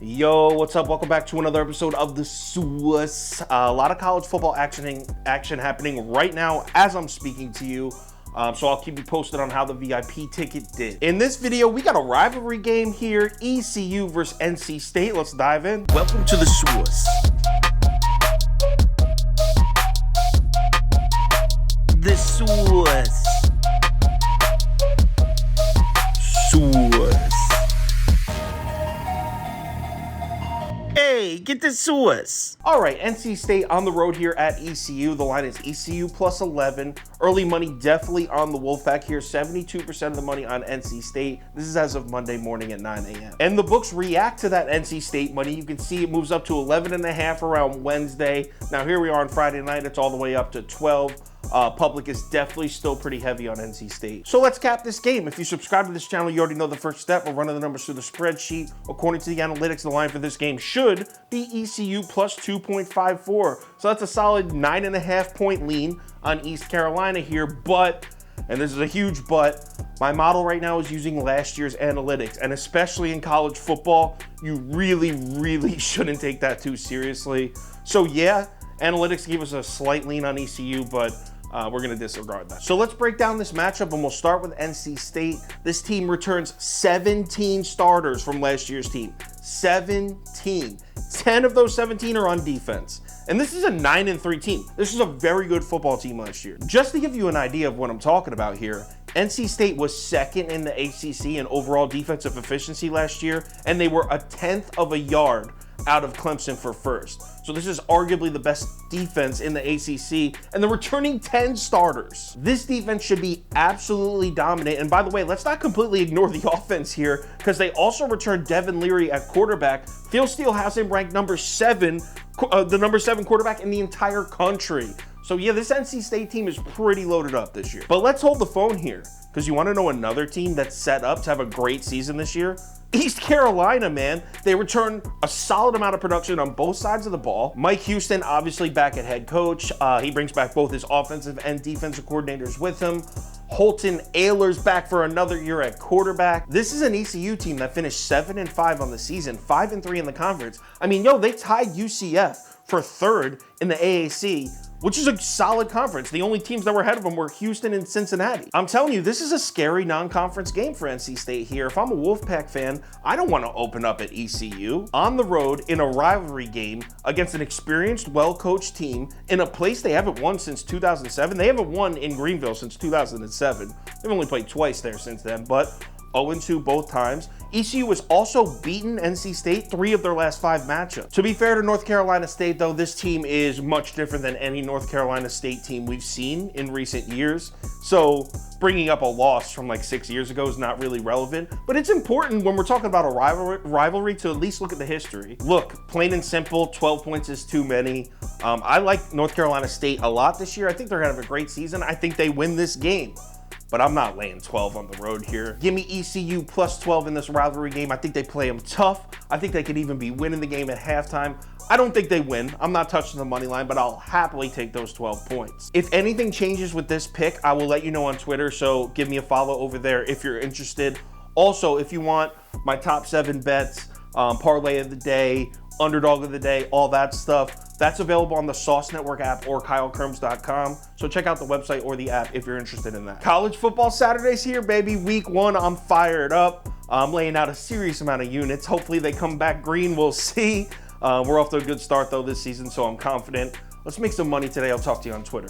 Yo, what's up? Welcome back to another episode of the Sauce. A lot of college football action happening right now as I'm speaking to you. So I'll keep you posted on how the VIP ticket did. In this video, we got a rivalry game here, ECU versus NC State. Let's dive in. Welcome to the Sauce. The Sauce. Sauce. Hey, get the sauce. All right, NC State on the road here at ECU. The line is ECU plus 11. Early money definitely on the Wolfpack here. 72% of the money on NC State. This is as of Monday morning at 9 a.m. And the books react to that NC State money. You can see it moves up to 11.5 around Wednesday. Now here we are on Friday night. It's all the way up to 12. Public is definitely still pretty heavy on NC State. So let's cap this game. If you subscribe to this channel, you already know the first step. We're running the numbers through the spreadsheet. According to the analytics, the line for this game should be ECU plus 2.54. So that's a solid 9.5 point lean on East Carolina here. But, and this is a huge but, my model right now is using last year's analytics. And especially in college football, you really shouldn't take that too seriously. So yeah, analytics give us a slight lean on ECU, but we're going to disregard that. So let's break down this matchup, and we'll start with NC State. This team returns 17 starters from last year's team. 17. 10 of those 17 are on defense. And this is a 9-3 team. This is a very good football team last year. Just to give you an idea of what I'm talking about here, NC State was second in the ACC in overall defensive efficiency last year, and they were a 1/10 of a yard out of Clemson for first. So this is arguably the best defense in the ACC, and they're returning 10 starters. This defense should be absolutely dominant. And by the way, let's not completely ignore the offense here, because they also returned Devin Leary at quarterback. Phil Steele has him ranked number 7, the number 7 quarterback in the entire country. So yeah, this NC State team is pretty loaded up this year. But let's hold the phone here, because you want to know another team that's set up to have a great season this year? East Carolina, man. They return a solid amount of production on both sides of the ball. Mike Houston, obviously back at head coach. He brings back both his offensive and defensive coordinators with him. Holton Ahlers back for another year at quarterback. This is an ECU team that finished 7-5 on the season, 5-3 in the conference. I mean, yo, they tied UCF for 3rd in the AAC, which is a solid conference. The only teams that were ahead of them were Houston and Cincinnati. I'm telling you, this is a scary non-conference game for NC State here. If I'm a Wolfpack fan, I don't want to open up at ECU. On the road in a rivalry game against an experienced, well-coached team in a place they haven't won since 2007. They haven't won in Greenville since 2007. They've only played twice there since then, but 0-2 both times. ECU has also beaten NC State 3 of their last 5 matchups. To be fair to North Carolina State, though, this team is much different than any North Carolina State team we've seen in recent years. So bringing up a loss from like 6 years ago is not really relevant. But it's important when we're talking about a rivalry to at least look at the history. Look, plain and simple, 12 points is too many. I like North Carolina State a lot this year. I think they're going to have a great season. I think they win this game. But I'm not laying 12 on the road here. Give me ECU plus 12 in this rivalry game. I think they play them tough. I think they could even be winning the game at halftime. I don't think they win. I'm not touching the money line, but I'll happily take those 12 points. If anything changes with this pick, I will let you know on Twitter, so give me a follow over there if you're interested. Also, if you want my top 7 bets, parlay of the day, underdog of the day, all that stuff, that's available on the Sauce Network app or kylekerms.com. So check out the website or the app if you're interested in that. College football Saturdays here, baby. Week 1, I'm fired up. I'm laying out a serious amount of units. Hopefully they come back green. We'll see. We're off to a good start, though, this season, so I'm confident. Let's make some money today. I'll talk to you on Twitter.